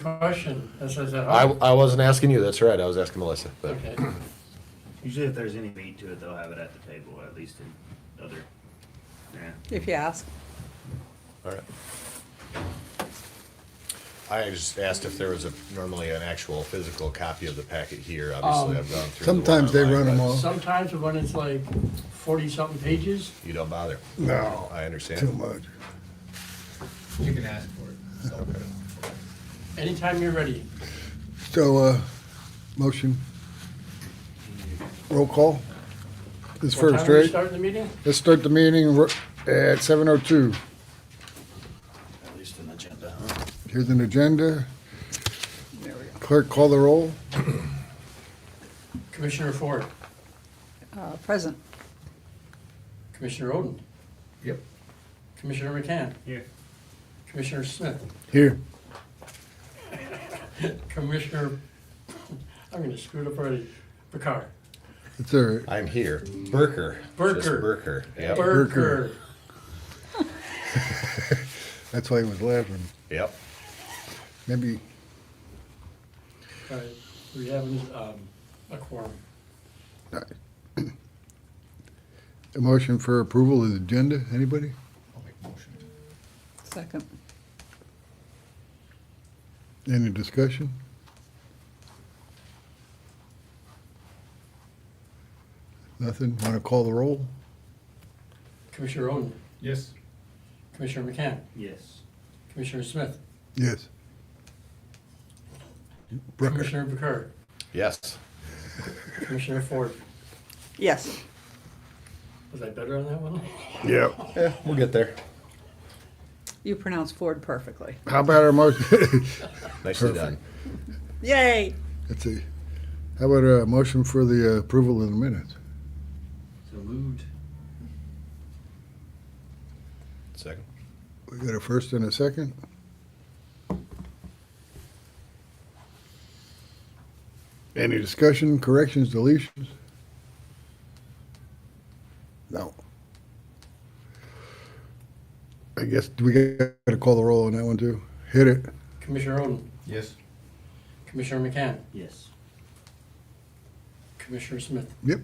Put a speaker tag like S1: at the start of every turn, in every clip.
S1: question. That's what I said.
S2: I wasn't asking you, that's right, I was asking Melissa, but.
S1: Okay.
S3: Usually if there's any meat to it, they'll have it at the table, at least in other, yeah.
S4: If you ask.
S2: All right. I just asked if there was normally an actual physical copy of the packet here. Obviously, I've gone through. the one
S5: Sometimes they
S2: online,
S5: run them
S2: but
S5: all.
S1: Sometimes when it's like 40-something pages,
S2: You don't bother.
S5: No,
S2: I understand.
S5: too much.
S6: You can ask for it. So.
S1: anytime you're ready.
S5: So, motion. Roll call. This
S1: What
S5: first,
S1: time are we
S5: right?
S1: starting the meeting?
S5: Let's start the meeting at 7:02.
S3: At least an agenda, huh?
S5: Here's an agenda.
S4: There we go.
S5: Clerk, call the roll.
S1: Commissioner Ford,
S4: Present.
S1: Commissioner Oden,
S6: Yep.
S1: Commissioner McCann,
S3: Here.
S1: Commissioner Smith,
S5: Here.
S1: Commissioner, I'm gonna screw it up already, Picard.
S5: It's all right.
S2: I'm here. Burker.
S1: Burker.
S2: Just Burker. Yep.
S1: Burker.
S5: That's why he was laughing.
S2: Yep.
S5: Maybe,
S1: All right, we have a quorum.
S5: a motion for approval of the agenda. Anybody?
S6: I'll make a motion.
S4: Second.
S5: Any discussion? Nothing? Want to call the roll?
S1: Commissioner Oden,
S6: Yes.
S1: Commissioner McCann,
S3: Yes.
S1: Commissioner Smith,
S5: Yes. Brooker.
S1: Commissioner Picard,
S2: Yes.
S1: Commissioner Ford.
S4: Yes.
S1: Was I better on that one?
S5: Yeah.
S2: Yeah, we'll get there.
S4: You pronounce Ford perfectly.
S5: How about our motion?
S2: Nicely done.
S4: Yay!
S5: Let's see. How about a motion for the approval of the minutes?
S3: So moved.
S2: Second.
S5: We got a first and a second. Any discussion, corrections, deletions? No. I guess we got to call the roll on that one too. Hit it.
S1: Commissioner Oden,
S6: Yes.
S1: Commissioner McCann,
S3: Yes.
S1: Commissioner Smith,
S5: Yep.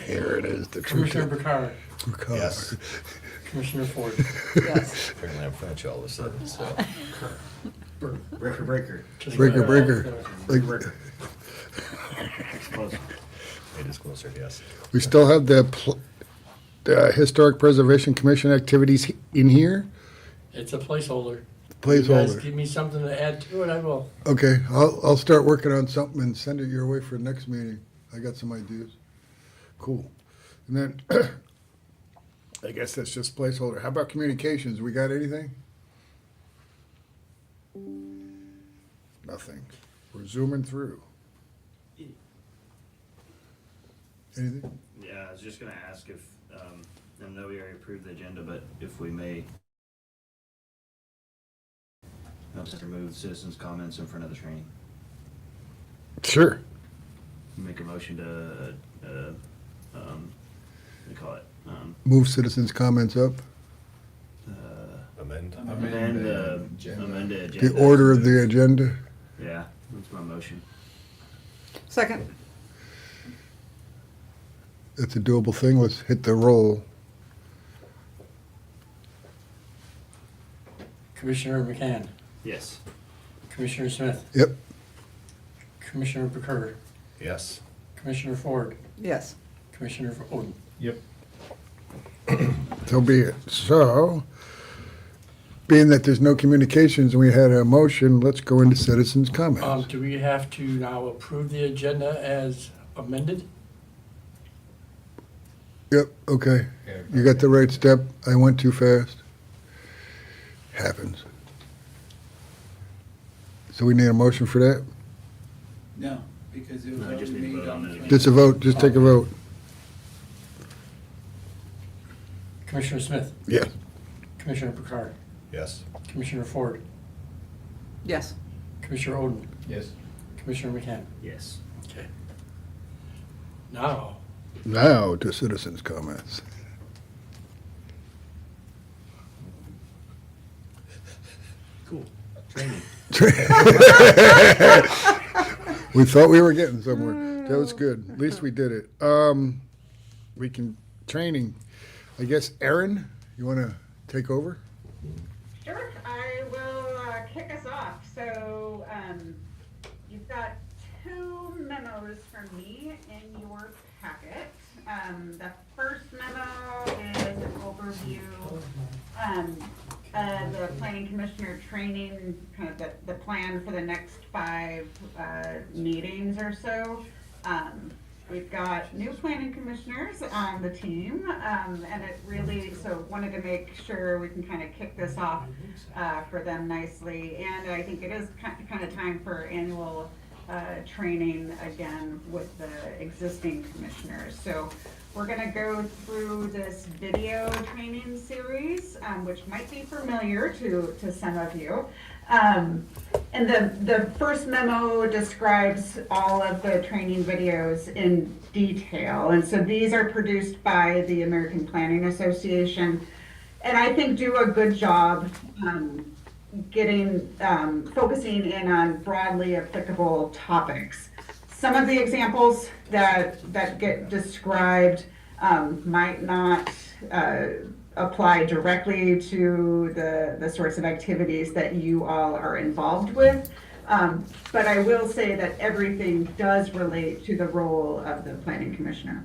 S5: Here it is, the
S1: Commissioner
S5: truth.
S1: Picard,
S2: Yes.
S1: Commissioner Ford.
S4: Yes.
S2: Apparently I'm French all of a sudden, so.
S3: Breaker, breaker.
S1: Just
S5: Breaker,
S1: like
S5: breaker.
S1: that.
S5: Like,
S3: Breaker. It's close.
S2: It is closer, yes.
S5: we still have the Historic Preservation Commission activities in here?
S1: It's a placeholder. You guys
S5: Placeholder.
S1: give me something to add to it, I will.
S5: Okay, I'll start working on something and send it your way for the next meeting. I got some ideas. Cool. And then, I guess that's just placeholder. How about communications? We got anything? Nothing. We're zooming through. Anything?
S3: Yeah, I was just gonna ask if, I know we already approved the agenda, but if we may just remove citizens' comments in front of the training.
S5: Sure.
S3: Make a motion to, what do you call it?
S5: Move citizens' comments up.
S2: Amend.
S3: Amend the
S6: agenda.
S3: agenda.
S5: The order of the agenda.
S3: Yeah, that's my motion.
S4: Second.
S5: That's a doable thing. Let's hit the roll.
S1: Commissioner McCann,
S3: Yes.
S1: Commissioner Smith,
S5: Yep.
S1: Commissioner Picard,
S2: Yes.
S1: Commissioner Ford,
S4: Yes.
S1: Commissioner Oden.
S6: Yep.
S5: So be it. So, being that there's no communications and we had a motion, let's go into citizens' comments.
S1: Do we have to now approve the agenda as amended?
S5: Yep, okay. You got the right step. I went too fast. Happens. So we need a motion for that?
S7: No, because it was
S3: No, I just
S7: already
S3: need to
S7: made
S3: vote on
S7: on
S3: it.
S7: the.
S5: Just a vote, just take a vote.
S1: Commissioner Smith,
S5: Yes.
S1: Commissioner Picard,
S2: Yes.
S1: Commissioner Ford,
S4: Yes.
S1: Commissioner Oden,
S6: Yes.
S1: Commissioner McCann.
S3: Yes.
S1: Okay. Now,
S5: Now to citizens' comments.
S2: Training.
S5: We thought we were getting somewhere. That was good. At least we did it. We can, training. I guess, Erin, you want to take over?
S8: Sure, I will kick us off. So you've got 2 memos from me in your packet. The first memo is an overview of the planning commissioner training, kind of the plan for the next 5 meetings or so. We've got new planning commissioners on the team, and it really, so wanted to make sure we can kind of kick this off for them nicely. And I think it is kind of time for annual training again with the existing commissioners. So we're going to go through this video training series, which might be familiar to some of you. And the first memo describes all of the training videos in detail. And so these are produced by the American Planning Association, and I think do a good job focusing in on broadly applicable topics. Some of the examples that get described might not apply directly to the sorts of activities that you all are involved with. But I will say that everything does relate to the role of the planning commissioner.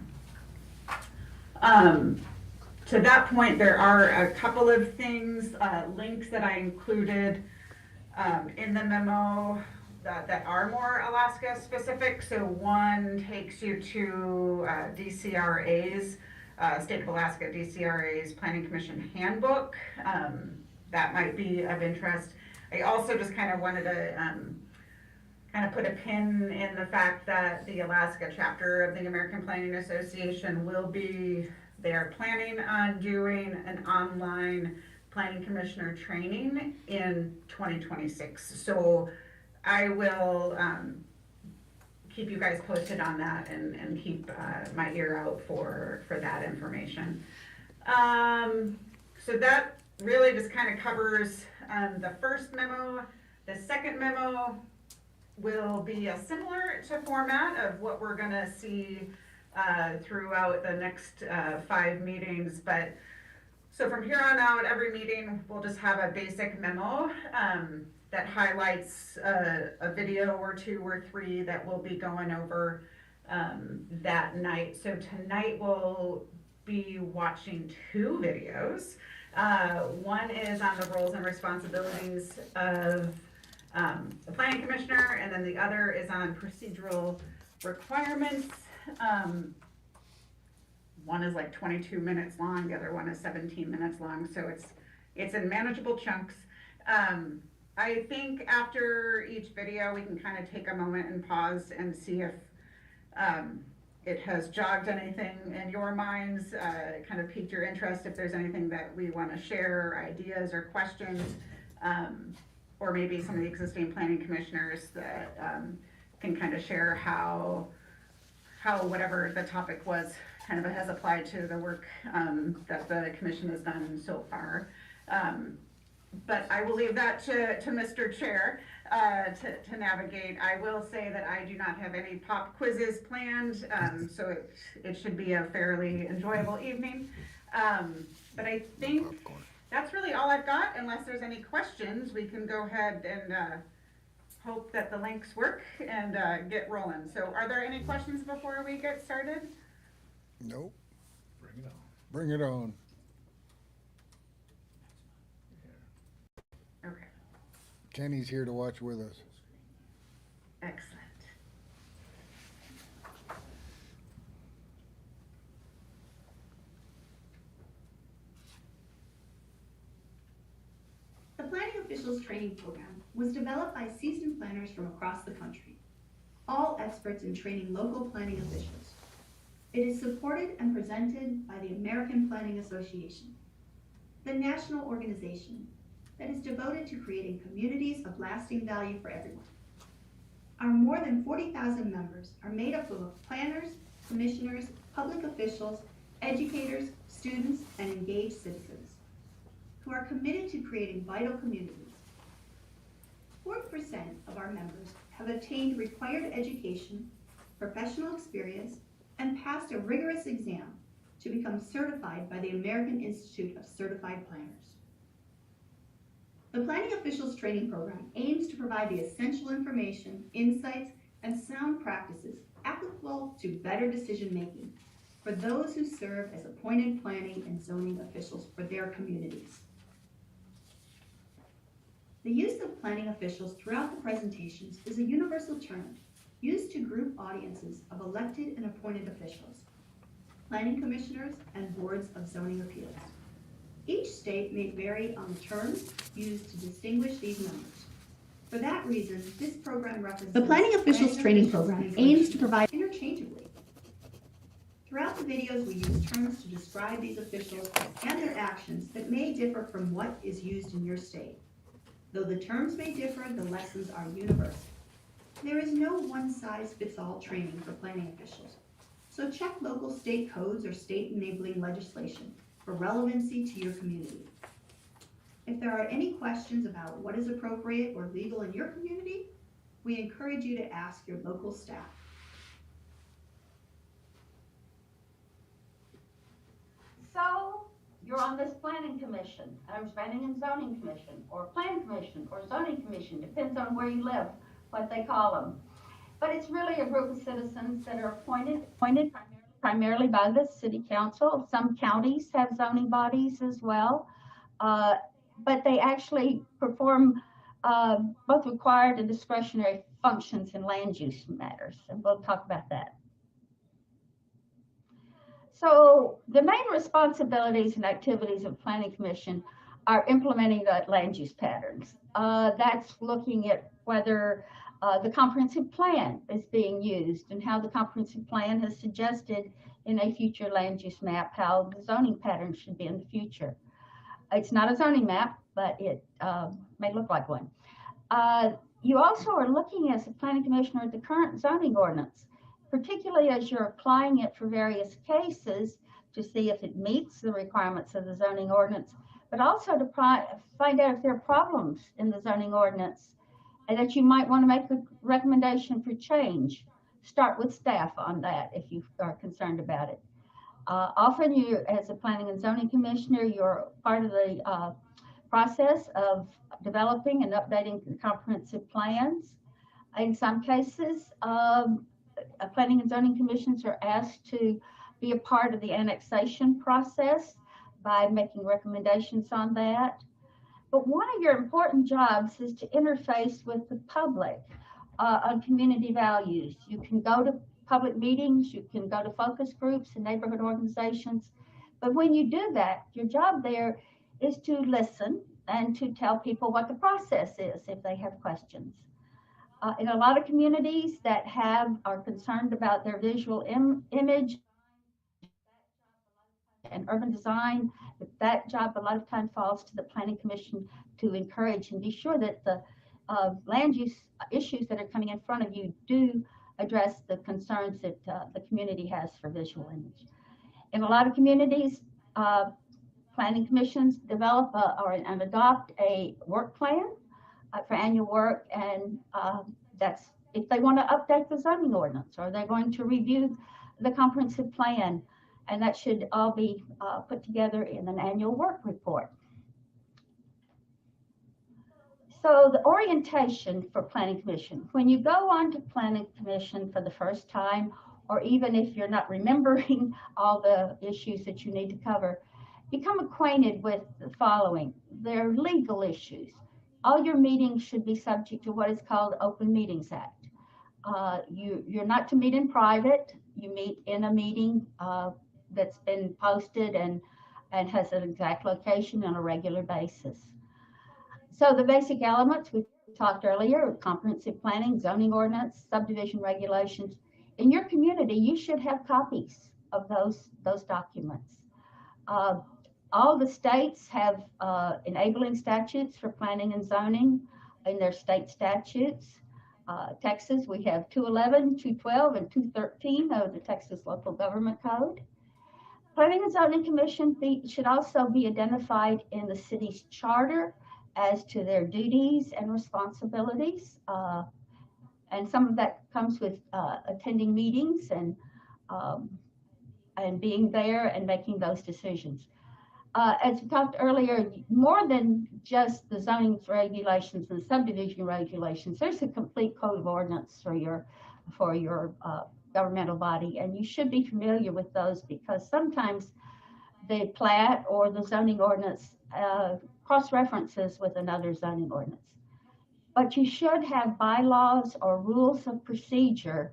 S8: To that point, there are a couple of things, links that I included in the memo that are more Alaska specific. So one takes you to DCRA's, State of Alaska DCRA's Planning Commission Handbook. That might be of interest. I also just kind of wanted to kind of put a pin in the fact that the Alaska chapter of the American Planning Association they are planning on doing an online planning commissioner training in 2026. So I will keep you guys posted on that and keep my ear out for that information. So that really just kind of covers the first memo. The second memo will be a similar to format of what we're gonna see throughout the next 5 meetings. But so from here on out, every meeting we'll just have a basic memo that highlights a video or 2 or 3 that we'll be going over that night. So tonight we'll be watching 2 videos. One is on the roles and responsibilities of the planning commissioner, and then the other is on procedural requirements. One is like 22 minutes long, the other one is 17 minutes long, so it's in manageable chunks. I think after each video we can kind of take a moment and pause and see if it has jogged anything in your minds, kind of piqued your interest, if there's anything that we want to share, ideas or questions, or maybe some of the existing planning commissioners that can kind of share how whatever the topic was kind of has applied to the work that the commission has done so far. But I will leave that to Mr. Chair to navigate. I will say that I do not have any pop quizzes planned, so it should be a fairly enjoyable evening. But I think that's really all I've got. Unless there's any questions, we can go ahead and hope that the links work and get rolling. So are there any questions before we get started?
S5: Nope.
S6: Bring it on.
S5: Bring it on.
S8: Okay,
S5: Kenny's here to watch with us.
S8: excellent.
S9: The Planning Officials Training Program was developed by seasoned planners from across the country, all experts in training local planning officials. It is supported and presented by the American Planning Association, the national organization that is devoted to creating communities of lasting value for everyone. Our more than 40,000 members are made up of planners, commissioners, public officials, educators, students, and engaged citizens who are committed to creating vital communities. 4% of our members have obtained required education, professional experience, and passed a rigorous exam to become certified by the American Institute of Certified Planners. The Planning Officials Training Program aims to provide the essential information, insights, and sound practices applicable to better decision-making for those who serve as appointed planning and zoning officials for their communities. The use of planning officials throughout the presentations is a universal term used to group audiences of elected and appointed officials, planning commissioners, and boards of zoning appeals. Each state may vary on the terms used to distinguish these members. For that reason, this program represents
S10: The Planning Officials Training Program aims to provide
S9: interchangeably. Throughout the videos, we use terms to describe these officials and their actions that may differ from what is used in your state. Though the terms may differ, the lessons are universal. There is no one-size-fits-all training for planning officials, so check local state codes or state enabling legislation for relevancy to your community. If there are any questions about what is appropriate or legal in your community, we encourage you to ask your local staff.
S10: So, you're on this planning commission, or planning and zoning commission, or plan commission, or zoning commission, depends on where you live, what they call them. But it's really a group of citizens that are appointed primarily by the city council. Some counties have zoning bodies as well, but they actually perform both required and discretionary functions in land use matters, and we'll talk about that. So the main responsibilities and activities of Planning Commission are implementing the land use patterns. That's looking at whether the comprehensive plan is being used and how the comprehensive plan has suggested in a future land use map how the zoning patterns should be in the future. It's not a zoning map, but it may look like one. You also are looking as a planning commissioner at the current zoning ordinance, particularly as you're applying it for various cases to see if it meets the requirements of the zoning ordinance, but also to find out if there are problems in the zoning ordinance and that you might want to make a recommendation for change. Start with staff on that if you are concerned about it. Often you, as a planning and zoning commissioner, you're part of the process of developing and updating the comprehensive plans. In some cases, planning and zoning commissions are asked to be a part of the annexation process by making recommendations on that. But one of your important jobs is to interface with the public on community values. You can go to public meetings, you can go to focus groups and neighborhood organizations. But when you do that, your job there is to listen and to tell people what the process is if they have questions. In a lot of communities that are concerned about their visual image and urban design, that job a lot of time falls to the Planning Commission to encourage and be sure that the land use issues that are coming in front of you do address the concerns that the community has for visual image. In a lot of communities, planning commissions develop and adopt a work plan for annual work, and that's if they want to update the zoning ordinance or they're going to review the comprehensive plan, and that should all be put together in an annual work report. So the orientation for Planning Commission, when you go on to Planning Commission for the first time, or even if you're not remembering all the issues that you need to cover, become acquainted with the following. They're legal issues. All your meetings should be subject to what is called Open Meetings Act. You're not to meet in private. You meet in a meeting that's been posted and has an exact location on a regular basis. So the basic elements we talked earlier, comprehensive planning, zoning ordinance, subdivision regulations. In your community, you should have copies of those documents. All the states have enabling statutes for planning and zoning in their state statutes. Texas, we have 211, 212, and 213 of the Texas Local Government Code. Planning and Zoning Commission should also be identified in the city's charter as to their duties and responsibilities. And some of that comes with attending meetings um, and being there and making those decisions. As we talked earlier, more than just the zoning regulations and subdivision regulations, there's a complete code of ordinance for your governmental body, and you should be familiar with those because sometimes the plat or the zoning ordinance cross-references with another zoning ordinance. But you should have bylaws or rules of procedure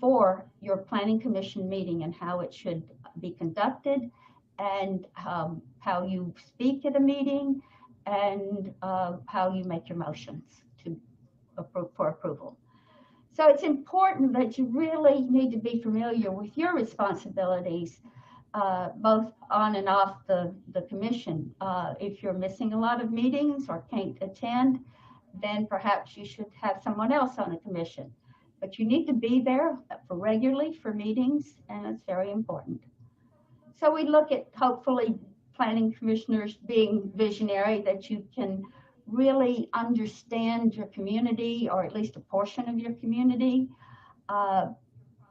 S10: for your planning commission meeting and how it should be conducted and how you speak at a meeting and how you make your motions for approval. So it's important that you really need to be familiar with your responsibilities, both on and off the commission. If you're missing a lot of meetings or can't attend, then perhaps you should have someone else on a commission. But you need to be there regularly for meetings, and it's very important. So we look at hopefully planning commissioners being visionary, that you can really understand your community, or at least a portion of your community,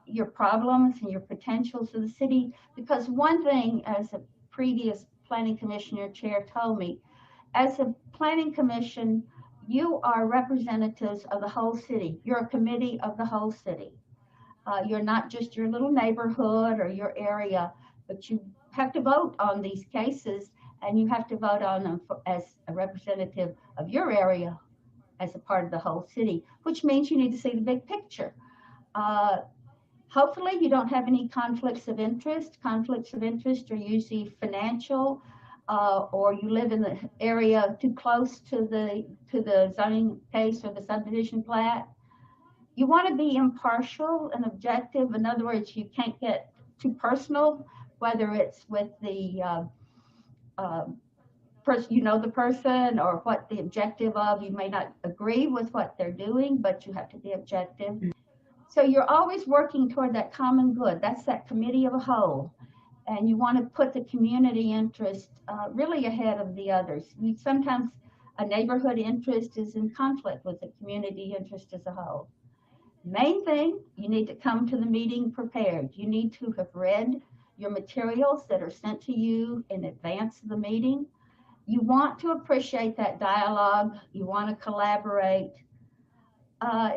S10: your problems and your potentials of the city. Because one thing, as a previous planning commissioner chair told me, as a planning commission, you are representatives of the whole city. You're a committee of the whole city. You're not just your little neighborhood or your area, but you have to vote on these cases, and you have to vote on them as a representative of your area as a part of the whole city, which means you need to see the big picture. Hopefully you don't have any conflicts of interest. Conflicts of interest are usually financial, or you live in the area too close to the zoning case or the subdivision plat. You want to be impartial and objective. In other words, you can't get too personal, whether it's with the person, you know, the person, or what the objective of. You may not agree with what they're doing, but you have to be objective. So you're always working toward that common good. That's that committee of a whole. And you want to put the community interest really ahead of the others. Sometimes a neighborhood interest is in conflict with the community interest as a whole. Main thing, you need to come to the meeting prepared. You need to have read your materials that are sent to you in advance of the meeting. You want to appreciate that dialogue. You want to collaborate.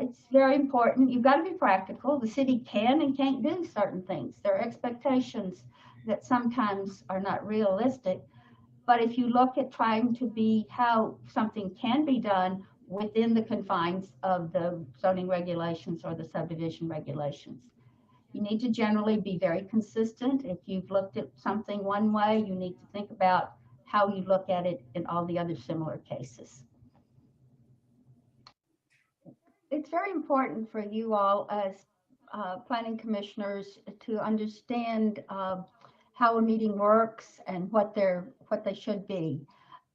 S10: It's very important. You've got to be practical. The city can and can't do certain things. There are expectations that sometimes are not realistic. But if you look at trying to be how something can be done within the confines of the zoning regulations or the subdivision regulations, you need to generally be very consistent. If you've looked at something one way, you need to think about how you look at it in all the other similar cases. It's very important for you all as planning commissioners to understand how a meeting works and what they should be.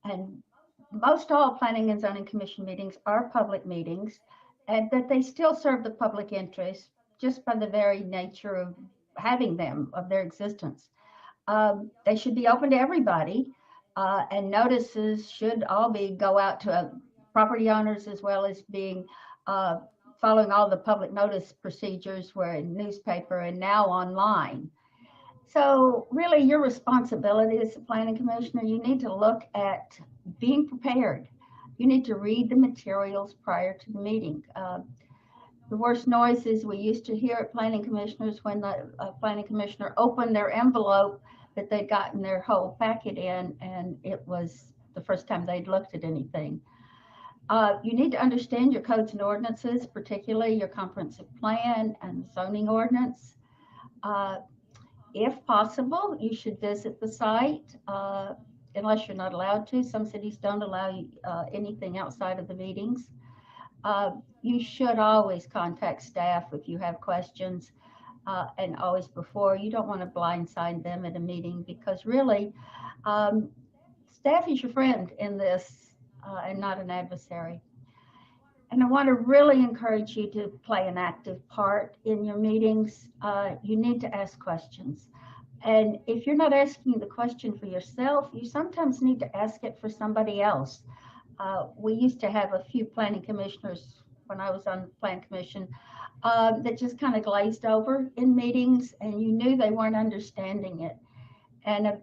S10: And most all planning and zoning commission meetings are public meetings, and that they still serve the public interest just by the very nature of having them, of their existence. They should be open to everybody, and notices should all go out to property owners, as well as being following all the public notice procedures where in newspaper and now online. So really your responsibility as a planning commissioner, you need to look at being prepared. You need to read the materials prior to the meeting. The worst noises we used to hear at planning commissioners when the planning commissioner opened their envelope that they'd gotten their whole packet in, and it was the first time they'd looked at anything. You need to understand your codes and ordinances, particularly your comprehensive plan and zoning ordinance. If possible, you should visit the site, unless you're not allowed to. Some cities don't allow anything outside of the meetings. You should always contact staff if you have questions, and always before. You don't want to blindside them at a meeting, because really, staff is your friend in this, and not an adversary. And I want to really encourage you to play an active part in your meetings. You need to ask questions. And if you're not asking the question for yourself, you sometimes need to ask it for somebody else. We used to have a few planning commissioners when I was on the planning commission that just kind of glazed over in meetings, and you knew they weren't understanding it. And a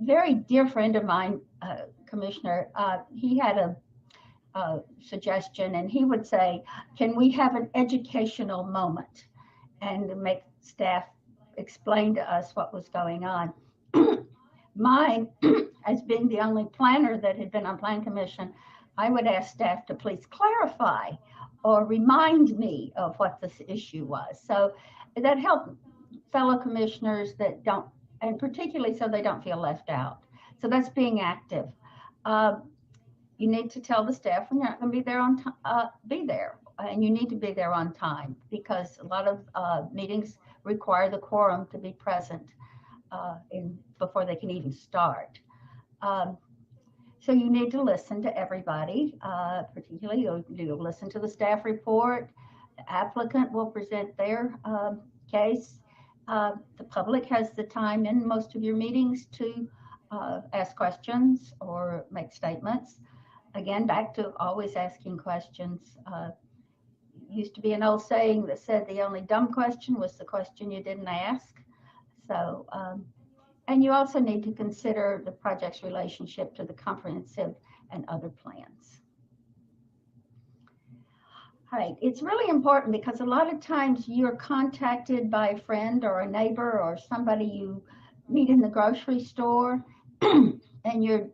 S10: very dear friend of mine, Commissioner, he had a suggestion, and he would say, can we have an educational moment and make staff explain to us what was going on? Mine, as being the only planner that had been on Plan Commission, I would ask staff to please clarify or remind me of what this issue was. So that helped fellow commissioners that don't, and particularly so they don't feel left out. So that's being active. You need to tell the staff when you're not going to be there on time, be there, and you need to be there on time, because a lot of meetings require the quorum to be present before they can even start. So you need to listen to everybody, particularly you'll listen to the staff report. The applicant will present their case. The public has the time in most of your meetings to ask questions or make statements. Again, back to always asking questions. Used to be an old saying that said the only dumb question was the question you didn't ask. So, and you also need to consider the project's relationship to the comprehensive and other plans. All right, it's really important because a lot of times you're contacted by a friend or a neighbor or somebody you meet in the grocery store, and your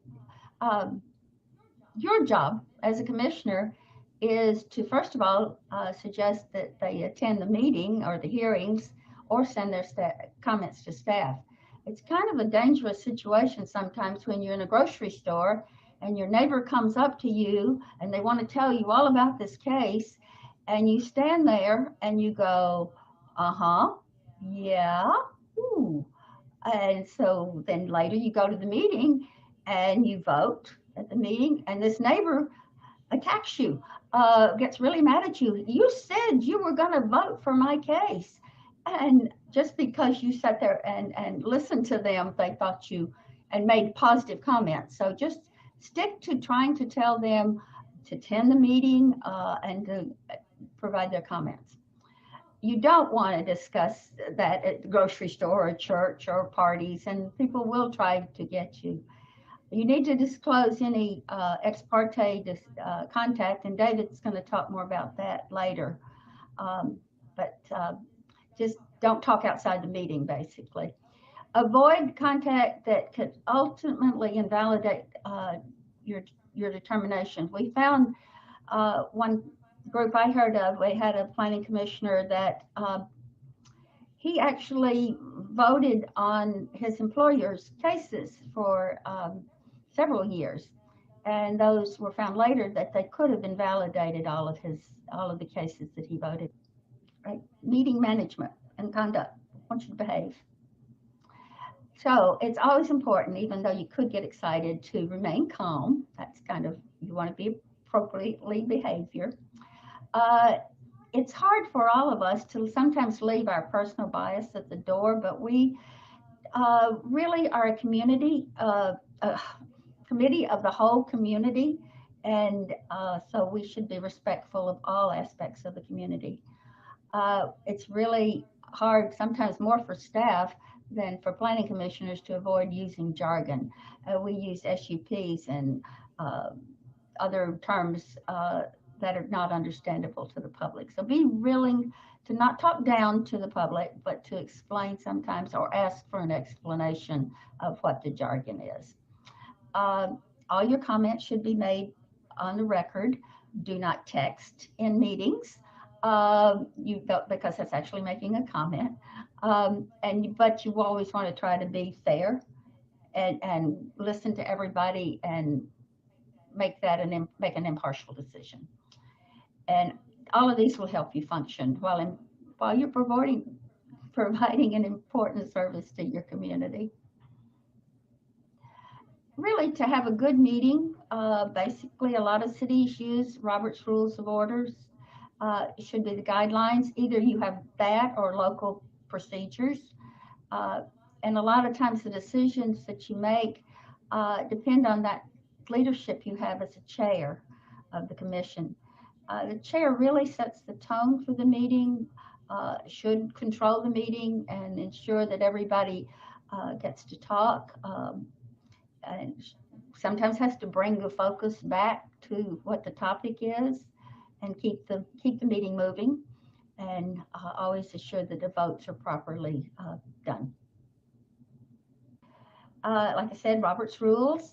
S10: job as a commissioner is to, first of all, suggest that they attend the meeting or the hearings or send their comments to staff. It's kind of a dangerous situation sometimes when you're in a grocery store and your neighbor comes up to you and they want to tell you all about this case, and you stand there and you go, yeah, ooh. And so then later you go to the meeting and you vote at the meeting, and this neighbor attacks you, gets really mad at you. You said you were going to vote for my case. And just because you sat there and listened to them, they thought you and made positive comments. So just stick to trying to tell them to attend the meeting and to provide their comments. You don't want to discuss that at the grocery store or church or parties, and people will try to get you. You need to disclose any ex parte contact, and David's going to talk more about that later. Just don't talk outside the meeting, basically. Avoid contact that could ultimately invalidate your determination. We found one group I heard of, we had a planning commissioner that he actually voted on his employer's cases for several years, and those were found later that they could have invalidated all of the cases that he voted. Right? Meeting management and conduct. I want you to behave. So it's always important, even though you could get excited, to remain calm. That's kind of, you want to be appropriately behavior. It's hard for all of us to sometimes leave our personal bias at the door, but we really are a community, committee of the whole community, and so we should be respectful of all aspects of the community. It's really hard, sometimes more for staff than for planning commissioners, to avoid using jargon. We use SUPs and other terms that are not understandable to the public. So be willing to not talk down to the public, but to explain sometimes or ask for an explanation of what the jargon is. All your comments should be made on the record. Do not text in meetings. Because that's actually making a comment, but you always want to try to be fair and listen to everybody and make an impartial decision. And all of these will help you function while you're providing an important service to your community. Really, to have a good meeting, basically a lot of cities use Robert's Rules of Orders. It should be the guidelines. Either you have that or local procedures. And a lot of times the decisions that you make depend on that leadership you have as a chair of the commission. The chair really sets the tone for the meeting, should control the meeting and ensure that everybody gets to talk, and sometimes has to bring the focus back to what the topic is and keep the meeting moving, and always assure that the votes are properly done. Like I said, Robert's rules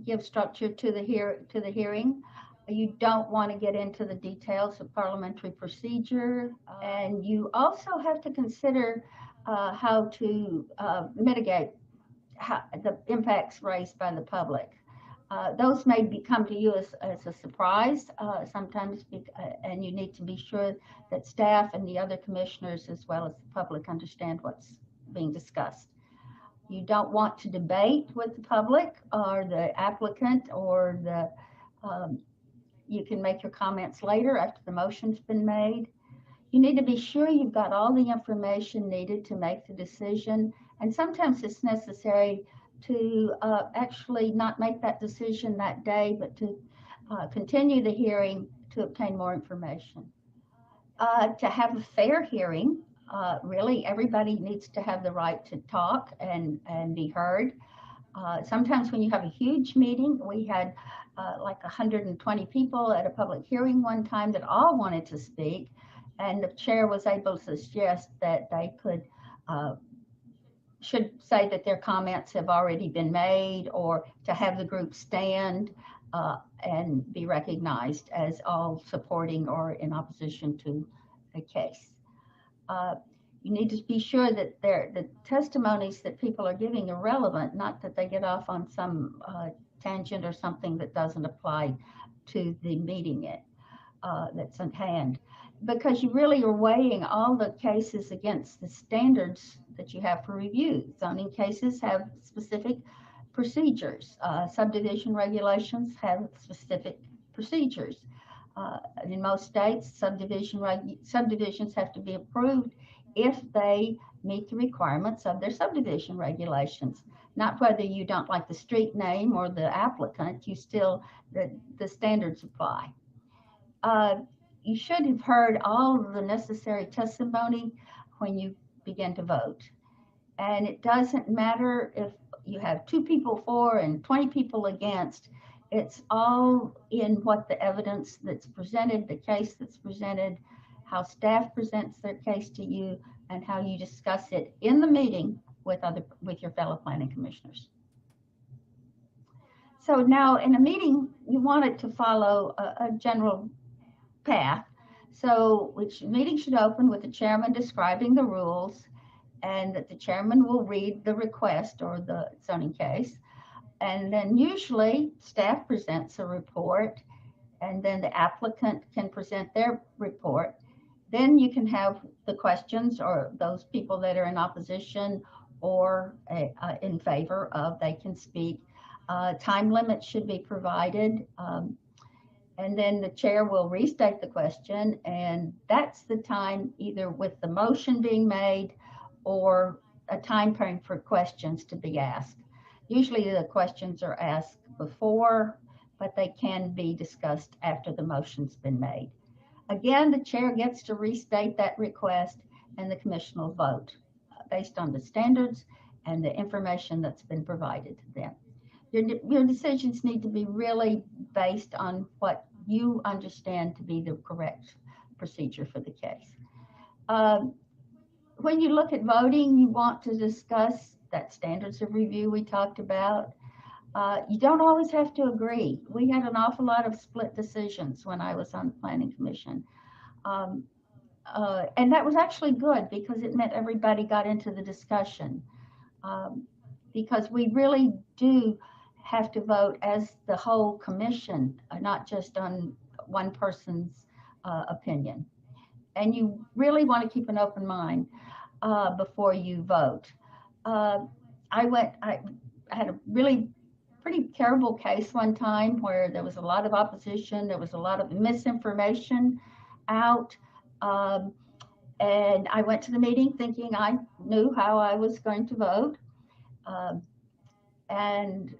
S10: give structure to the hearing. You don't want to get into the details of parliamentary procedure, and you also have to consider how to mitigate the impacts raised by the public. Those may come to you as a surprise sometimes, and you need to be sure that staff and the other commissioners as well as the public understand what's being discussed. You don't want to debate with the public or the applicant, or you can make your comments later after the motion's been made. You need to be sure you've got all the information needed to make the decision. And sometimes it's necessary to actually not make that decision that day, but to continue the hearing to obtain more information. To have a fair hearing, really everybody needs to have the right to talk and be heard. Sometimes when you have a huge meeting, we had like 120 people at a public hearing one time that all wanted to speak, and the chair was able to suggest that they should say that their comments have already been made, or to have the group stand and be recognized as all supporting or in opposition to a case. You need to be sure that the testimonies that people are giving are relevant, not that they get off on some tangent or something that doesn't apply to the meeting that's at hand. Because you really are weighing all the cases against the standards that you have for review. Zoning cases have specific procedures. Subdivision regulations have specific procedures. In most states, subdivisions have to be approved if they meet the requirements of their subdivision regulations. Not whether you don't like the street name or the applicant, the standards apply. You should have heard all of the necessary testimony when you begin to vote. And it doesn't matter if you have 2 people for and 20 people against. It's all in what the evidence that's presented, the case that's presented, how staff presents their case to you, and how you discuss it in the meeting with your fellow planning commissioners. So now in a meeting, you want it to follow a general path. So which meeting should open with the chairman describing the rules, and that the chairman will read the request or the zoning case. And then usually staff presents a report, and then the applicant can present their report. Then you can have the questions, or those people that are in opposition or in favor of, they can speak. Time limits should be provided. And then the chair will restate the question, and that's the time either with the motion being made or a time frame for questions to be asked. Usually the questions are asked before, but they can be discussed after the motion's been made. Again, the chair gets to restate that request, and the commission will vote based on the standards and the information that's been provided to them. Your decisions need to be really based on what you understand to be the correct procedure for the case. When you look at voting, you want to discuss that standards of review we talked about. You don't always have to agree. We had an awful lot of split decisions when I was on the Planning Commission. And that was actually good, because it meant everybody got into the discussion. Because we really do have to vote as the whole commission, not just on one person's opinion. And you really want to keep an open mind before you vote. I had a really pretty terrible case one time where there was a lot of opposition, there was a lot of misinformation out, and I went to the meeting thinking I knew how I was going to vote, and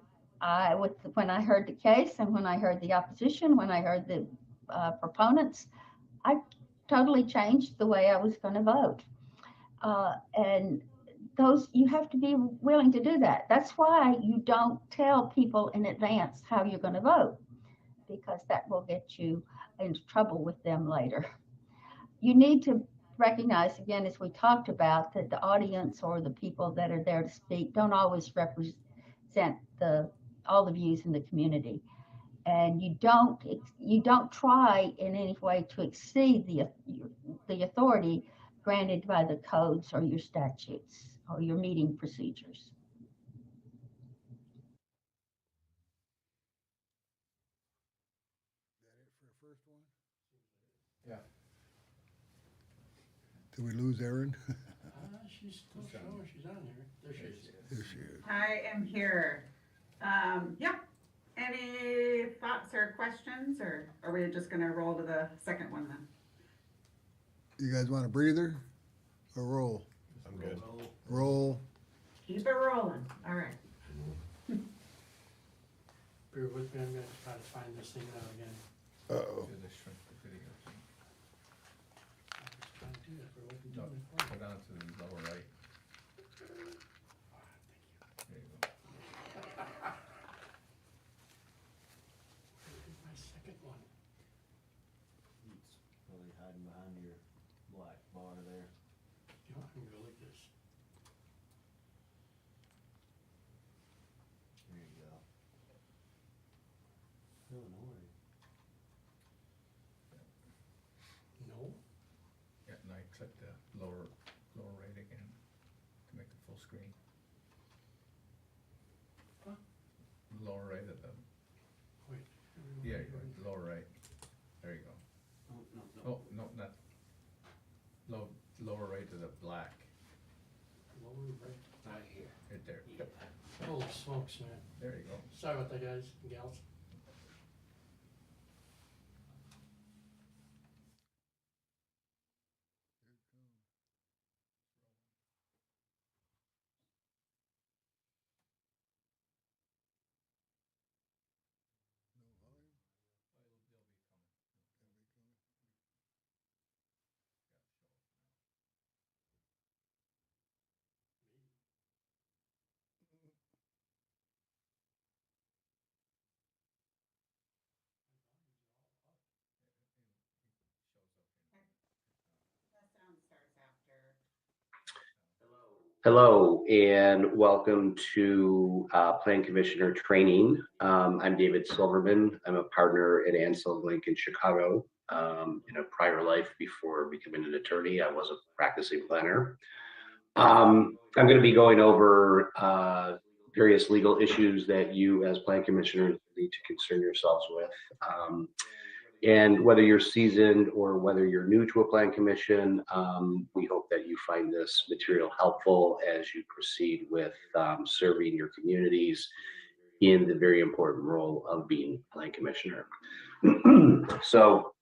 S10: when I heard the case and when I heard the opposition, when I heard the proponents, I totally changed the way I was going to vote. And you have to be willing to do that. That's why you don't tell people in advance how you're going to vote, because that will get you into trouble with them later. You need to recognize, again, as we talked about, that the audience or the people that are there to speak don't always represent all the views in the community. And you don't try in any way to exceed the authority granted by the codes or your statutes or your meeting procedures.
S6: Yeah.
S5: Did we lose Erin?
S1: She's still showing she's on here. There she is.
S5: There she is.
S8: I am here. Yeah. Any thoughts or questions, or are we just gonna roll to the second one then?
S5: You guys want a breather or roll?
S2: I'm good.
S5: Roll.
S8: Keep it rolling. All right.
S1: Bear with me, I'm gonna try to find this thing out again.
S5: Uh-oh.
S6: Do the shrink the video thing.
S1: I was trying to do that, but it wasn't
S6: No,
S1: doing it for me.
S6: go down to the lower right.
S1: Ah, thank you.
S6: There you go.
S1: Where is my second one?
S3: It's really hiding behind your black bar there.
S1: You know, I can go like this.
S3: There you go. Illinois.
S1: No?
S6: Yeah, now you click the lower right again to make it full screen.
S1: Huh?
S6: Lower right of the,
S1: Wait.
S6: yeah, lower right. There you go.
S3: Oh, no, no.
S6: Oh, no, not, lower right of the black,
S1: Lower right.
S3: Right here.
S6: right there.
S3: Yep.
S1: Holy smokes, man.
S6: There you go.
S1: Sorry about that, guys and gals.
S8: That sound starts after.
S11: Hello and welcome to Plan Commissioner Training. I'm David Silverman. I'm a partner at Ansel Link in Chicago. In a prior life before becoming an attorney, I was a practicing planner. I'm going to be going over various legal issues that you as Plan Commissioners need to concern yourselves with. And whether you're seasoned or whether you're new to a Plan Commission, we hope that you find this material helpful as you proceed with serving your communities in the very important role of being Plan Commissioner. So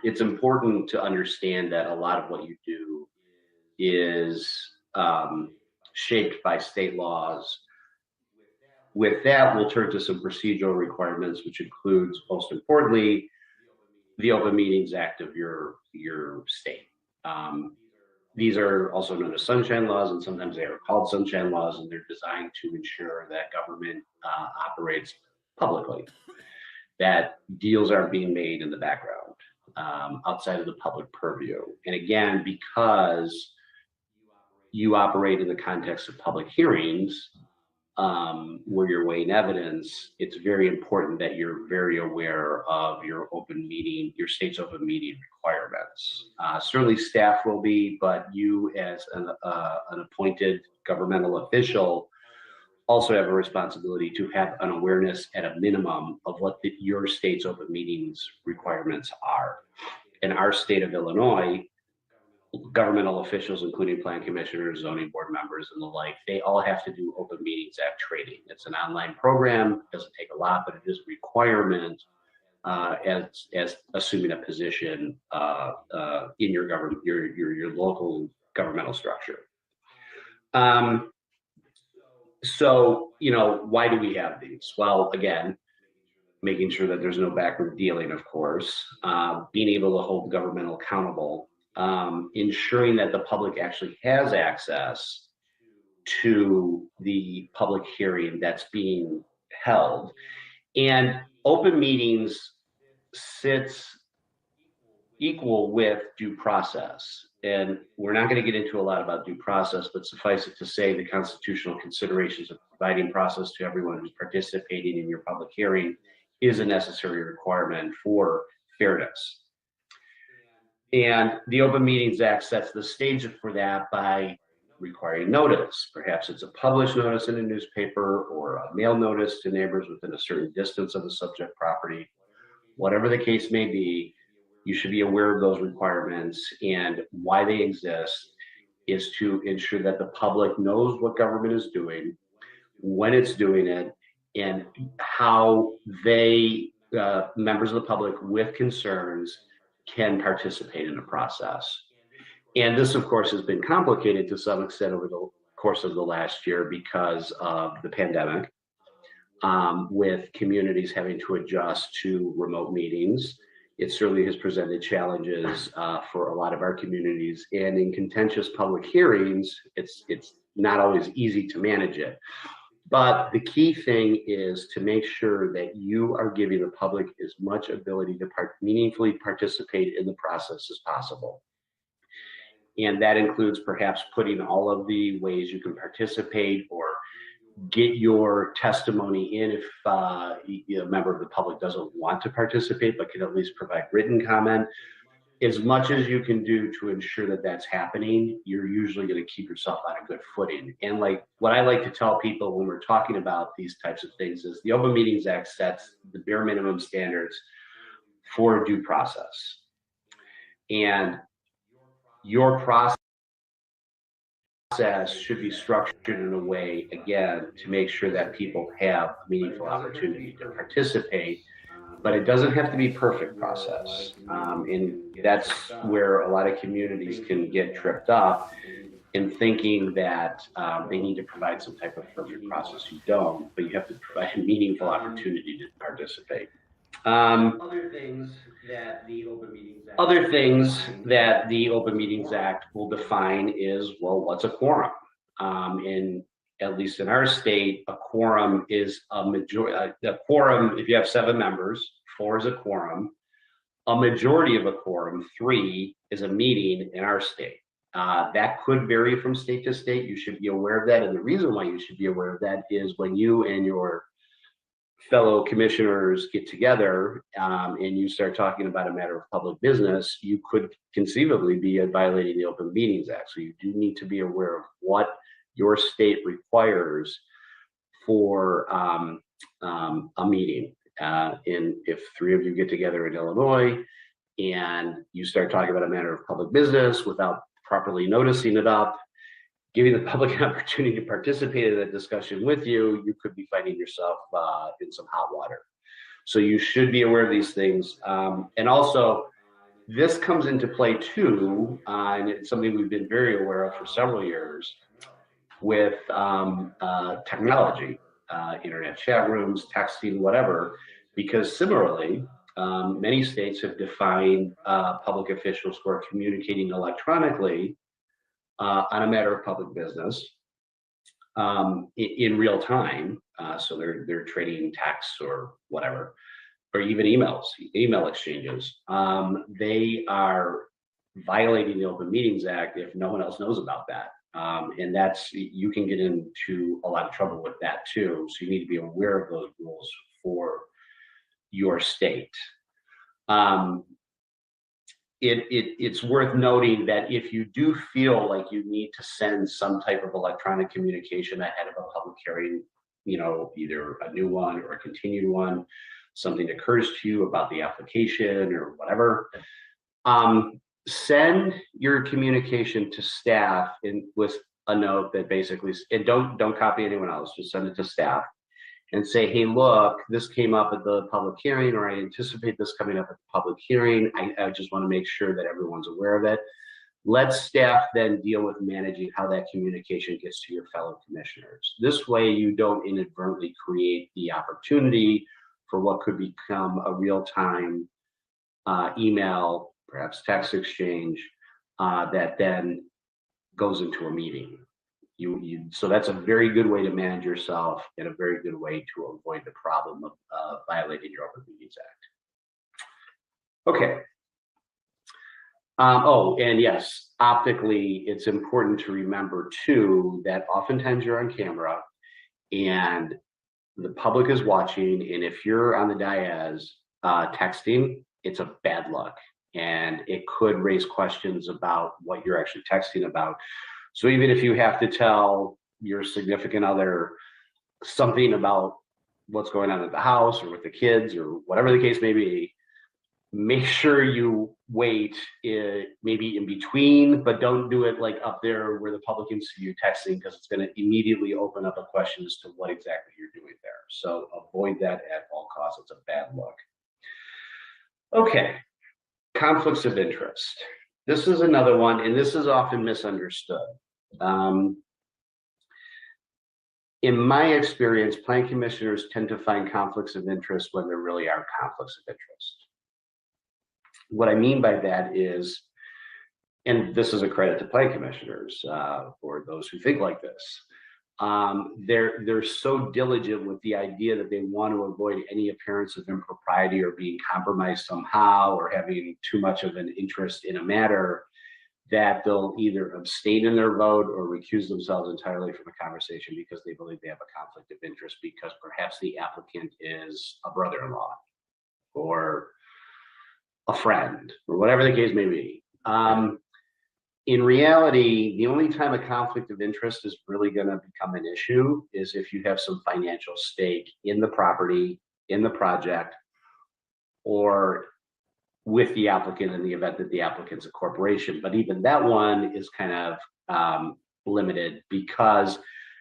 S11: it's important to understand that a lot of what you do is shaped by state laws. With that, we'll turn to some procedural requirements, which includes, most importantly, the Open Meetings Act of your state. These are also known as sunshine laws, and sometimes they are called sunshine laws, and they're designed to ensure that government operates publicly, that deals aren't being made in the background, outside of the public purview. And again, because you operate in the context of public hearings, where you're weighing evidence, it's very important that you're very aware of your state's open meeting requirements. Certainly staff will be, but you as an appointed governmental official also have a responsibility to have an awareness at a minimum of what your state's open meetings requirements are. In our state of Illinois, governmental officials, including plan commissioners, zoning board members, and the like, they all have to do Open Meetings Act training. It's an online program, it doesn't take a lot, but it is a requirement as assuming a position in your government, your local governmental structure. So, you know, why do we have these? Well, again, making sure that there's no backward dealing, of course, being able to hold government accountable, ensuring that the public actually has access to the public hearing that's being held. And open meetings sits equal with due process. And we're not going to get into a lot about due process, but suffice it to say the constitutional considerations of providing process to everyone who's participating in your public hearing is a necessary requirement for fairness. And the Open Meetings Act sets the stage for that by requiring notice. Perhaps it's a published notice in a newspaper or a mail notice to neighbors within a certain distance of the subject property. Whatever the case may be, you should be aware of those requirements, and why they exist is to ensure that the public knows what government is doing, when it's doing it, and how they, members of the public with concerns, can participate in the process. And this, of course, has been complicated to some extent over the course of the last year because of the pandemic, with communities having to adjust to remote meetings. It certainly has presented challenges for a lot of our communities, and in contentious public hearings, it's not always easy to manage it. But the key thing is to make sure that you are giving the public as much ability to meaningfully participate in the process as possible. And that includes perhaps putting all of the ways you can participate or get your testimony in if a member of the public doesn't want to participate, but can at least provide written comment. As much as you can do to ensure that that's happening, you're usually going to keep yourself on a good footing. And like what I like to tell people when we're talking about these types of things is the Open Meetings Act sets the bare minimum standards for due process. And your process should be structured in a way, again, to make sure that people have a meaningful opportunity to participate, but it doesn't have to be perfect process. And that's where a lot of communities can get tripped up in thinking that they need to provide some type of perfect process. You don't, but you have to provide a meaningful opportunity to participate. Other things that the Open Meetings Act will define is, well, what's a quorum? At least in our state, a quorum is a majority. A quorum, if you have 7 members, 4 is a quorum. A majority of a quorum, 3, is a meeting in our state. That could vary from state to state. You should be aware of that. And the reason why you should be aware of that is when you and your fellow commissioners get together and you start talking about a matter of public business, you could conceivably be violating the Open Meetings Act. So you do need to be aware of what your state requires for a meeting. And if 3 of you get together in Illinois and you start talking about a matter of public business without properly noticing it up, giving the public an opportunity to participate in that discussion with you, you could be finding yourself in some hot water. So you should be aware of these things. And also, this comes into play too, and it's something we've been very aware of for several years with technology, internet chat rooms, texting, whatever, because similarly, many states have defined public officials who are communicating electronically on a matter of public business in real time. So they're trading texts or whatever, or even email exchanges. They are violating the Open Meetings Act if no one else knows about that. And you can get into a lot of trouble with that too. So you need to be aware of those rules for your state. It's worth noting that if you do feel like you need to send some type of electronic communication ahead of a public hearing, either a new one or a continued one, something occurs to you about the application or whatever, send your communication to staff with a note that basically, and don't copy anyone else, just send it to staff and say, hey, look, this came up at the public hearing, or I anticipate this coming up at the public hearing. I just want to make sure that everyone's aware of it. Let staff then deal with managing how that communication gets to your fellow commissioners. This way you don't inadvertently create the opportunity for what could become a real-time email, perhaps text exchange that then goes into a meeting. So that's a very good way to manage yourself and a very good way to avoid the problem of violating your Open Meetings Act. Okay. Oh, and yes, optically, it's important to remember too that oftentimes you're on camera and the public is watching, and if you're on the dais texting, it's a bad luck, and it could raise questions about what you're actually texting about. So even if you have to tell your significant other something about what's going on at the house or with the kids or whatever the case may be, make sure you wait maybe in between, but don't do it like up there where the public can see you texting, because it's going to immediately open up a question as to what exactly you're doing there. So avoid that at all costs. It's a bad look. Okay, conflicts of interest. This is another one, and this is often misunderstood. In my experience, planning commissioners tend to find conflicts of interest when there really are conflicts of interest. What I mean by that is, and this is a credit to planning commissioners or those who think like this, they're so diligent with the idea that they want to avoid any appearance of impropriety or being compromised somehow or having too much of an interest in a matter that they'll either abstain in their vote or recuse themselves entirely from a conversation because they believe they have a conflict of interest because perhaps the applicant is a brother-in-law or a friend or whatever the case may be. In reality, the only time a conflict of interest is really going to become an issue is if you have some financial stake in the property, in the project, or with the applicant in the event that the applicant's a corporation. But even that one is kind of limited because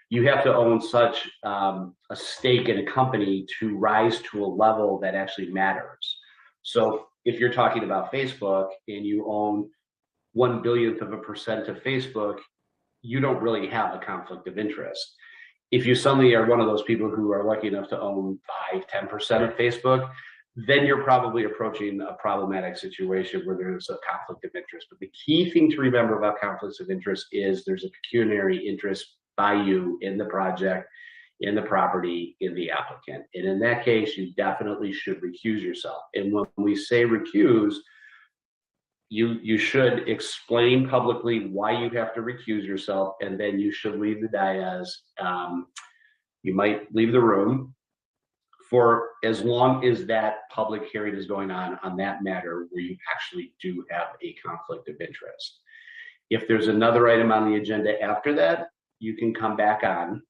S11: you have to own such a stake in a company to rise to a level that actually matters. So if you're talking about Facebook and you own 1/1,000,000,000% of Facebook, you don't really have a conflict of interest. If you suddenly are one of those people who are lucky enough to own 5-10% of Facebook, then you're probably approaching a problematic situation where there's a conflict of interest. But the key thing to remember about conflicts of interest is there's a pecuniary interest by you in the project, in the property, in the applicant. And in that case, you definitely should recuse yourself. And when we say recuse, you should explain publicly why you have to recuse yourself, and then you should leave the dais. You might leave the room for as long as that public hearing is going on that matter where you actually do have a conflict of interest. If there's another item on the agenda after that, you can come back on.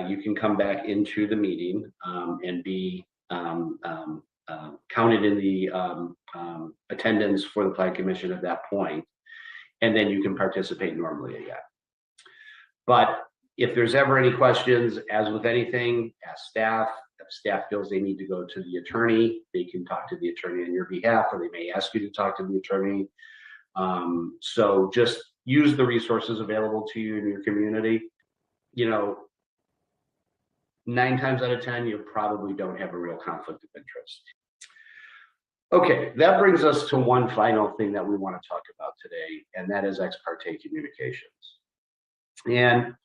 S11: You can come back into the meeting and be counted in the attendance for the planning commission at that point, and then you can participate normally again. But if there's ever any questions, as with anything, ask staff. If staff feels they need to go to the attorney, they can talk to the attorney on your behalf, or they may ask you to talk to the attorney. So just use the resources available to you in your community. 9 times out of 10, you probably don't have a real conflict of interest. Okay, that brings us to one final thing that we want to talk about today, and that is ex parte communications. And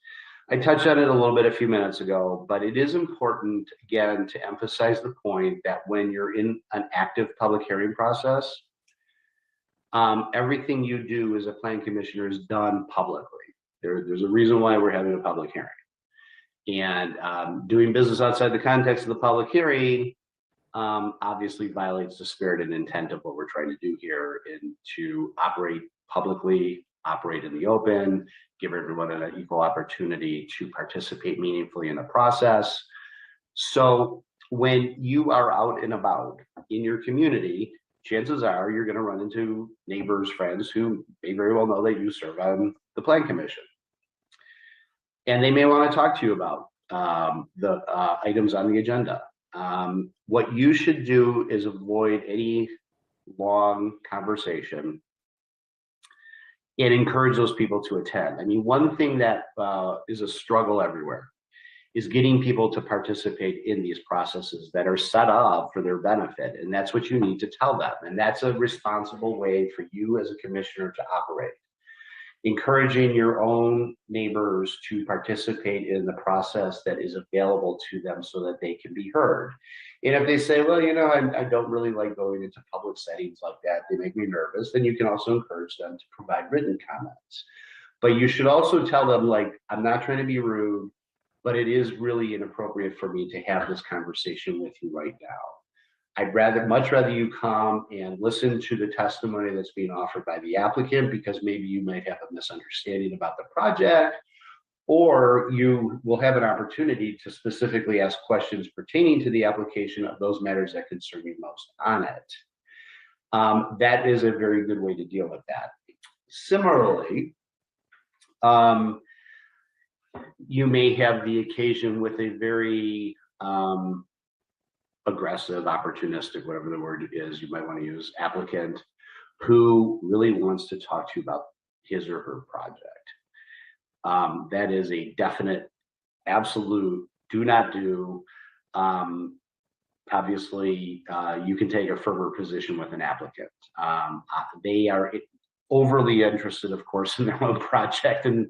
S11: I touched on it a little bit a few minutes ago, but it is important, again, to emphasize the point that when you're in an active public hearing process, everything you do as a planning commissioner is done publicly. There's a reason why we're having a public hearing. And doing business outside the context of the public hearing obviously violates the spirit and intent of what we're trying to do here, and to operate publicly, operate in the open, give everyone an equal opportunity to participate meaningfully in the process. So when you are out and about in your community, chances are you're going to run into neighbors, friends who may very well know that you serve on the planning commission. And they may want to talk to you about the items on the agenda. What you should do is avoid any long conversation and encourage those people to attend. I mean, one thing that is a struggle everywhere is getting people to participate in these processes that are set up for their benefit. And that's what you need to tell them. And that's a responsible way for you as a commissioner to operate. Encouraging your own neighbors to participate in the process that is available to them so that they can be heard. And if they say, well, you know, I don't really like going into public settings like that, they make me nervous, then you can also encourage them to provide written comments. But you should also tell them, like, I'm not trying to be rude, but it is really inappropriate for me to have this conversation with you right now. I'd much rather you come and listen to the testimony that's being offered by the applicant, because maybe you might have a misunderstanding about the project, or you will have an opportunity to specifically ask questions pertaining to the application of those matters that concern you most on it. That is a very good way to deal with that. Similarly, you may have the occasion with a very aggressive, opportunistic, whatever the word is you might want to use, applicant who really wants to talk to you about his or her project. That is a definite, absolute do not do. Obviously, you can take a firmer position with an applicant. They are overly interested, of course, in their own project. And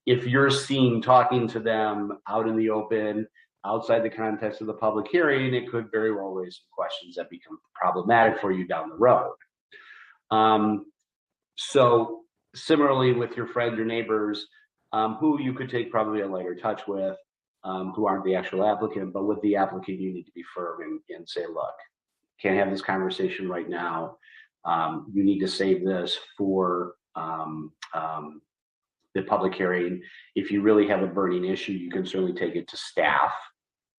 S11: if you're seen talking to them out in the open, outside the context of the public hearing, it could very well raise some questions that become problematic for you down the road. So similarly with your friends or neighbors, who you could take probably a lighter touch with, who aren't the actual applicant, but with the applicant, you need to be firm and say, look, can't have this conversation right now. You need to save this for the public hearing. If you really have a burning issue, you can certainly take it to staff,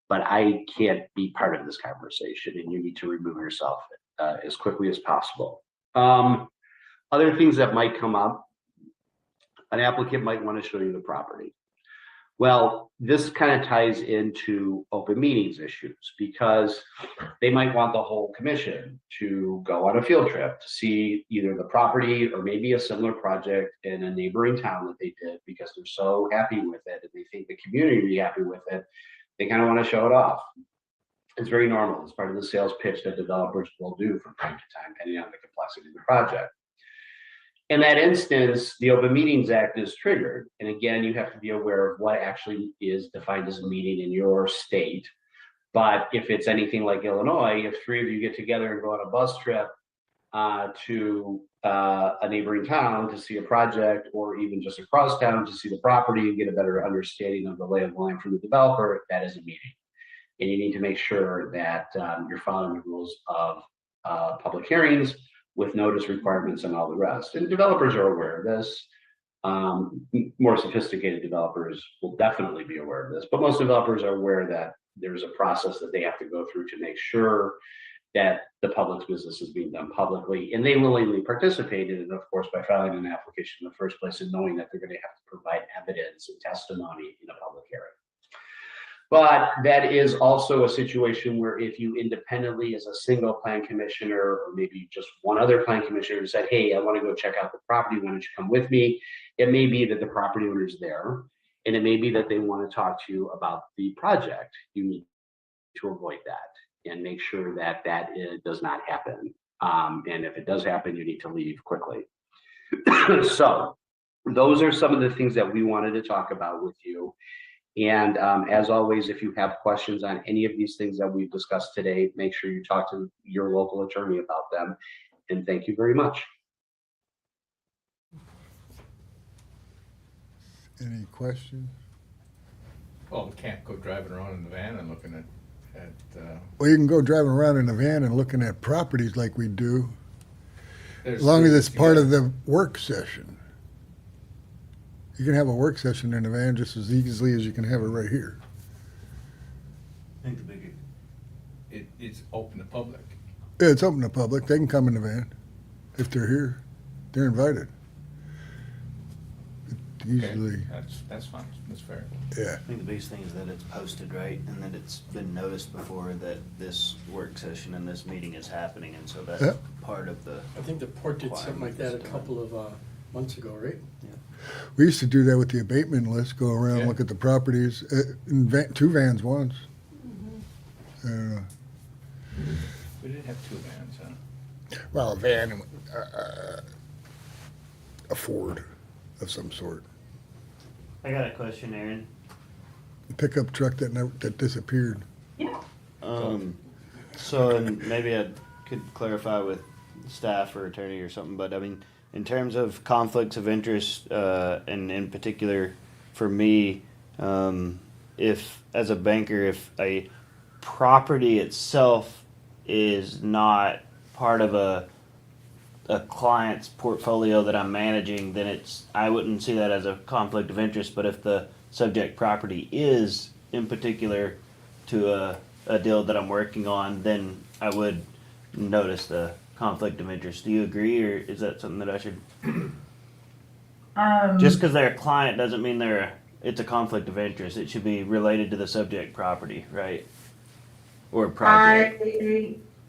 S11: but I can't be part of this conversation, and you need to remove yourself as quickly as possible. Other things that might come up, an applicant might want to show you the property. Well, this kind of ties into open meetings issues, because they might want the whole commission to go on a field trip to see either the property or maybe a similar project in a neighboring town that they did, because they're so happy with it and they think the community will be happy with it. They kind of want to show it off. It's very normal. It's part of the sales pitch that developers will do from time to time, depending on the complexity of the project. In that instance, the Open Meetings Act is triggered. And again, you have to be aware of what actually is defined as a meeting in your state. But if it's anything like Illinois, if 3 of you get together and go on a bus trip to a neighboring town to see a project, or even just across town to see the property and get a better understanding of the lay of the land from the developer, that is a meeting. And you need to make sure that you're following the rules of public hearings, with notice requirements and all the rest. And developers are aware of this. More sophisticated developers will definitely be aware of this, but most developers are aware that there's a process that they have to go through to make sure that the public's business is being done publicly, and they willingly participate in it, of course, by filing an application in the first place and knowing that they're going to have to provide evidence and testimony in a public hearing. But that is also a situation where if you independently, as a single plan commissioner, or maybe just one other plan commissioner, said, hey, I want to go check out the property, why don't you come with me? It may be that the property owner's there, and it may be that they want to talk to you about the project. You need to avoid that and make sure that does not happen. And if it does happen, you need to leave quickly. So those are some of the things that we wanted to talk about with you. And as always, if you have questions on any of these things that we've discussed today, make sure you talk to your local attorney about them. And thank you very much.
S5: Any questions?
S6: Well, we can't go driving around in the van and looking at
S5: Well, you can go driving around in a van and looking at properties like we do,
S6: there's
S5: as long as it's
S6: things,
S5: part
S6: yeah.
S5: of the work session. You can have a work session in a van just as easily as you can have it right here.
S3: I think the big,
S6: It's open to public.
S5: Yeah, it's open to public. They can come in the van if they're here. They're invited. Usually,
S6: Okay, that's fine. That's fair.
S5: yeah.
S3: I think the biggest thing is that it's posted, right? And that it's been noticed before that this work session and this meeting is happening. And so that's
S5: Yeah.
S3: part of the,
S1: I think the port did something like that a couple of months ago, right?
S5: We used to do that with the abatement list, go around,
S6: Yeah.
S5: look at the properties, two vans once. Uh,
S6: We did have 2 vans, huh?
S5: Well, a van, a Ford of some sort.
S3: I got a question, Aaron.
S5: A pickup truck that disappeared.
S3: So, and maybe I could clarify with staff or attorney or something, but I mean, in terms of conflicts of interest, and in particular for me, if, as a banker, if a property itself is not part of a client's portfolio that I'm managing, then I wouldn't see that as a conflict of interest. But if the subject property is in particular to a deal that I'm working on, then I would notice the conflict of interest. Do you agree, or is that something that I should? Just because they're a client doesn't mean it's a conflict of interest. It should be related to the subject property, right? Or project.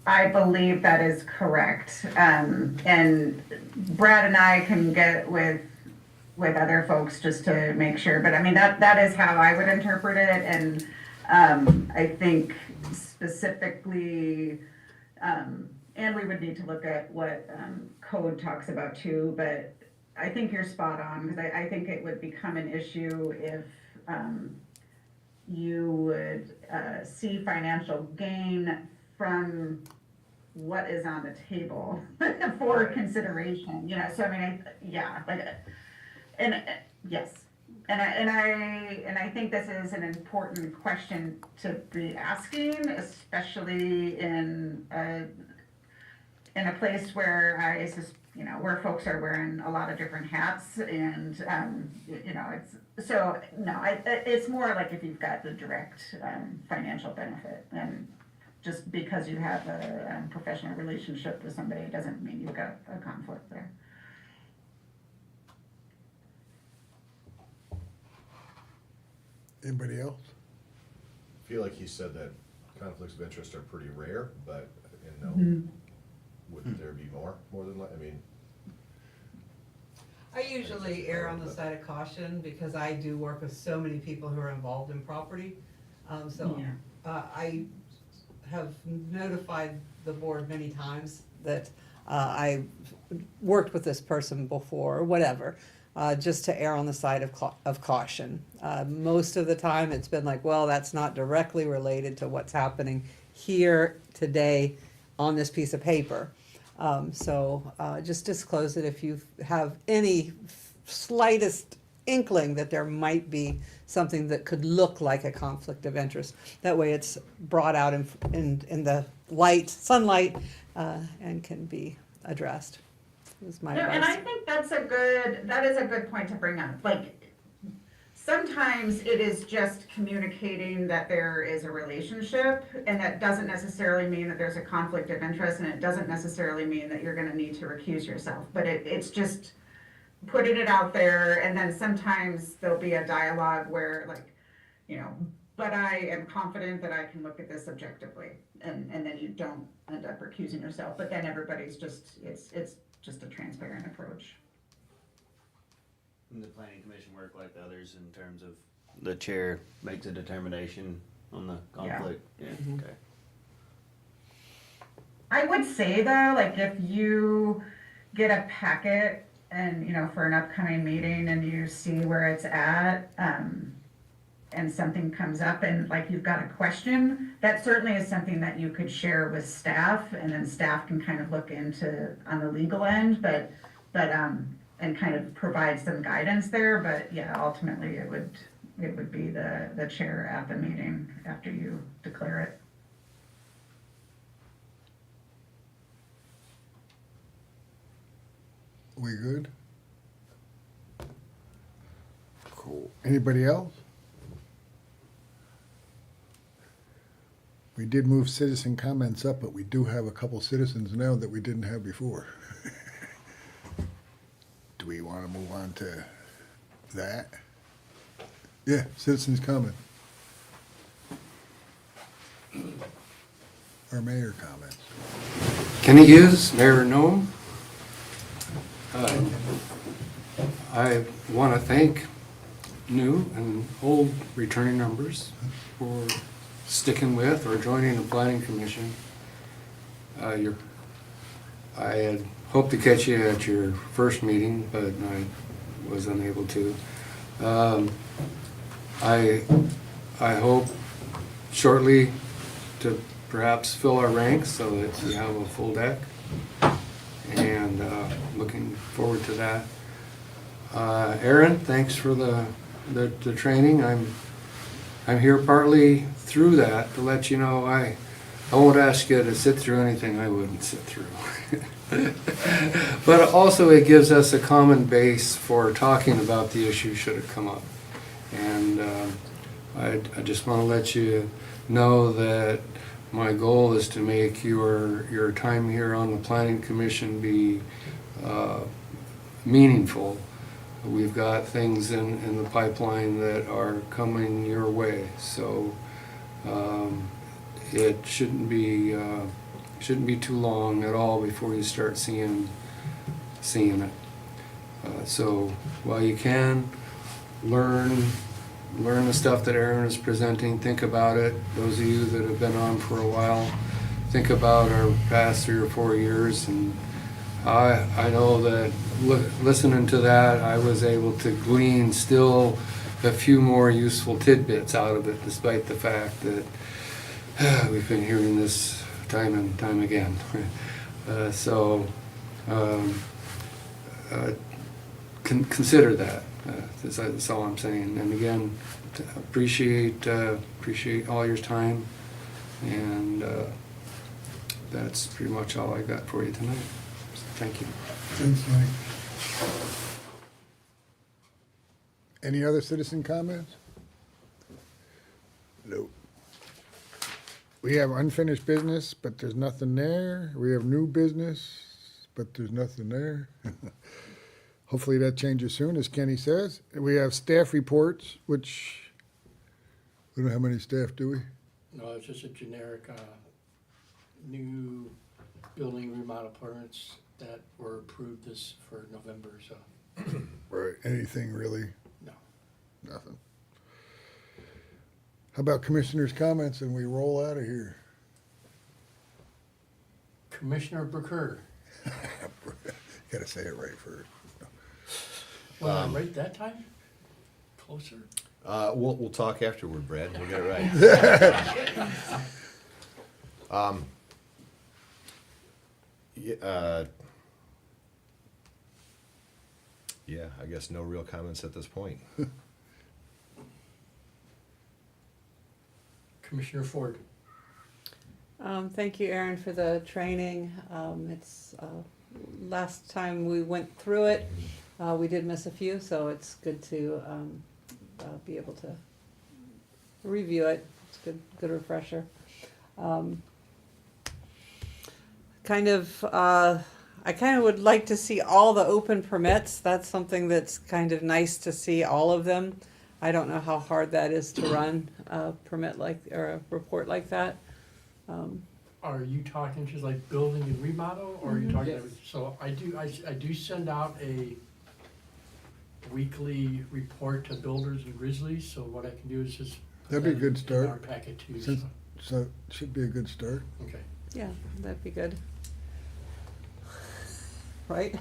S8: I believe that is correct. And Brad and I can get with other folks just to make sure, but I mean, that is how I would interpret it. And I think specifically, and we would need to look at what code talks about too, but I think you're spot on, because I think it would become an issue if you would see financial gain from what is on the table for consideration, so I mean, yes. And I think this is an important question to be asking, especially in a place where where folks are wearing a lot of different hats, and it's more like if you've got the direct financial benefit, and just because you have a professional relationship with somebody doesn't mean you've got a conflict there.
S5: Anybody else?
S2: I feel like he said that conflicts of interest are pretty rare, but, wouldn't there be more than, I mean,
S4: I usually err on the side of caution because I do work with so many people who are involved in property. I have notified the board many times that I worked with this person before, or whatever, just to err on the side of caution. Most of the time, it's been like, well, that's not directly related to what's happening here today on this piece of paper. So just disclose it if you have any slightest inkling that there might be something that could look like a conflict of interest. That way it's brought out in the sunlight, and can be addressed, is my advice.
S8: And I think that is a good point to bring up. Like, sometimes it is just communicating that there is a relationship, and that doesn't necessarily mean that there's a conflict of interest, and it doesn't necessarily mean that you're gonna need to recuse yourself, but it's just putting it out there. And then sometimes there'll be a dialogue where, like, but I am confident that I can look at this objectively, and then you don't end up recusing yourself, but then everybody's it's just a transparent approach.
S3: And the planning commission work like the others in terms of the chair makes a determination on the conflict? Yeah. Okay.
S8: I would say though, like, if you get a packet and, for an upcoming meeting, and you see where it's at, and something comes up and like you've got a question, that certainly is something that you could share with staff, and then staff can kind of look into on the legal end, but and kind of provide some guidance there. But yeah, ultimately it would be the chair at the meeting after you declare it.
S5: We good? Cool. Anybody else? We did move citizen comments up, but we do have a couple citizens now that we didn't have before. Do we want to move on to that? Yeah, citizens comment. Or mayor comments.
S12: Kenny Hughes, Mayor Nome. I want to thank new and old returning members for sticking with or joining the Planning Commission. I had hoped to catch you at your first meeting, but I was unable to. I hope shortly to perhaps fill our ranks so that we have a full deck, and looking forward to that. Aaron, thanks for the training. I'm here partly through that to let you know I won't ask you to sit through anything I wouldn't sit through. But also it gives us a common base for talking about the issue should it come up. And I just want to let you know that my goal is to make your time here on the Planning Commission be meaningful. We've got things in the pipeline that are coming your way, so it shouldn't be too long at all before you start seeing it. So while you can learn the stuff that Aaron is presenting, think about it. Those of you that have been on for a while, think about our past 3 or 4 years, and I know that listening to that, I was able to glean still a few more useful tidbits out of it, despite the fact that we've been hearing this time and time again. Consider that. That's all I'm saying. And again, appreciate all your time, and that's pretty much all I got for you tonight. So thank you.
S5: Thanks, Mike. Any other citizen comments? Nope. We have unfinished business, but there's nothing there. We have new business, but there's nothing there. Hopefully that changes soon, as Kenny says. We have staff reports, which, we don't have many staff, do we?
S1: No, it's just a generic, new building remodel permits that were approved this for November, so.
S5: Right, anything really?
S1: No.
S5: Nothing. How about commissioners' comments and we roll out of here?
S1: Commissioner Burker.
S5: Gotta say it right first.
S1: Well, I'm right that time? Closer?
S2: We'll talk afterward, Brad. We'll get it right. Yeah, I guess no real comments at this point.
S1: Commissioner Ford.
S4: Thank you, Aaron, for the training. It's last time we went through it, we did miss a few, so it's good to be able to review it. It's good refresher. I kind of would like to see all the open permits. That's something that's kind of nice to see all of them. I don't know how hard that is to run a permit or a report like that.
S1: Are you talking just like building and remodel, or are you talking?
S4: Yes.
S1: So I do send out a weekly report to builders and Grizzlies. So what I can do is just
S5: That'd be a good
S1: in
S5: start.
S1: our packet too.
S5: Since- So it should be a good start.
S1: Okay.
S4: Yeah, that'd be good. Right?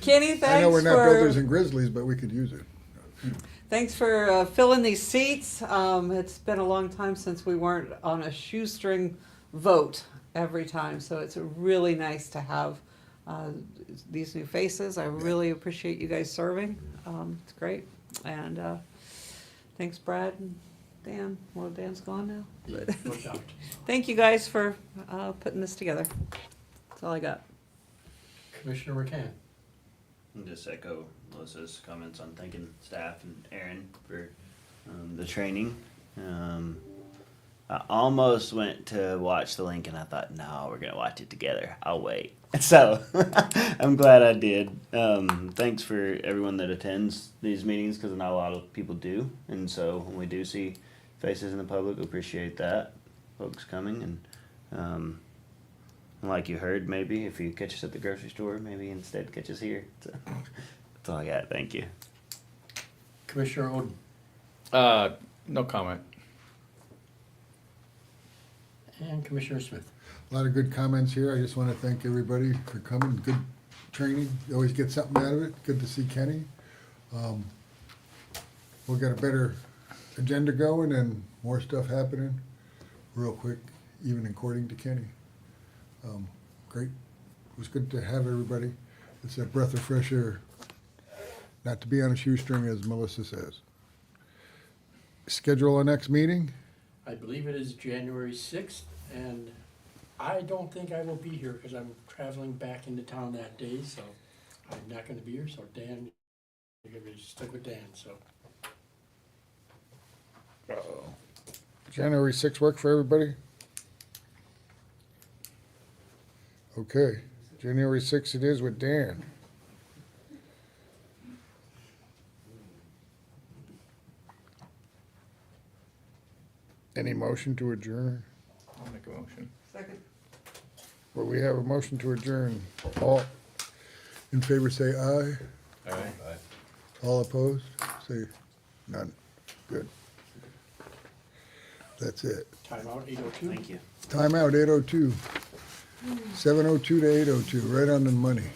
S4: Kenny, thanks
S5: I know we're not
S4: for...
S5: builders and Grizzlies, but we could use it.
S4: Thanks for filling these seats. It's been a long time since we weren't on a shoestring vote every time, so it's really nice to have these new faces. I really appreciate you guys serving. It's great. And thanks, Brad and Dan. Well, Dan's gone now. But
S1: Look out.
S4: thank you guys for putting this together. That's all I got.
S1: Commissioner McCann.
S3: And just echo Melissa's comments on thanking staff and Aaron for the training. I almost went to watch the link and I thought, no, we're going to watch it together. I'll wait. So I'm glad I did. Thanks for everyone that attends these meetings, because not a lot of people do. And so when we do see faces in the public, we appreciate that, folks coming. And And like you heard, maybe if you catch us at the grocery store, maybe instead catch us here. So, that's all I got. Thank you.
S1: Commissioner Oden
S6: No comment.
S1: and Commissioner Smith.
S5: A lot of good comments here. I just want to thank everybody for coming. Good training. You always get something out of it. Good to see Kenny. We'll get a better agenda going and more stuff happening real quick, even according to Kenny. Great. It was good to have everybody. It's a breath of fresh air. Not to be on a shoestring, as Melissa says. Schedule our next meeting.
S1: I believe it is January 6th, and I don't think I will be here because I'm traveling back into town that day, so I'm not going to be here. So Dan, you're going to be stuck with Dan, so.
S5: January 6th work for everybody? Okay, January 6th it is with Dan. Any motion to adjourn?
S6: I'll make a motion.
S4: Second.
S5: Well, we have a motion to adjourn. All in favor say aye.
S6: Aye.
S5: All opposed, say none. Good. That's it.
S1: Timeout 8:02.
S3: Thank you.
S5: Timeout 8:02. 7:02 to 8:02, right on the money.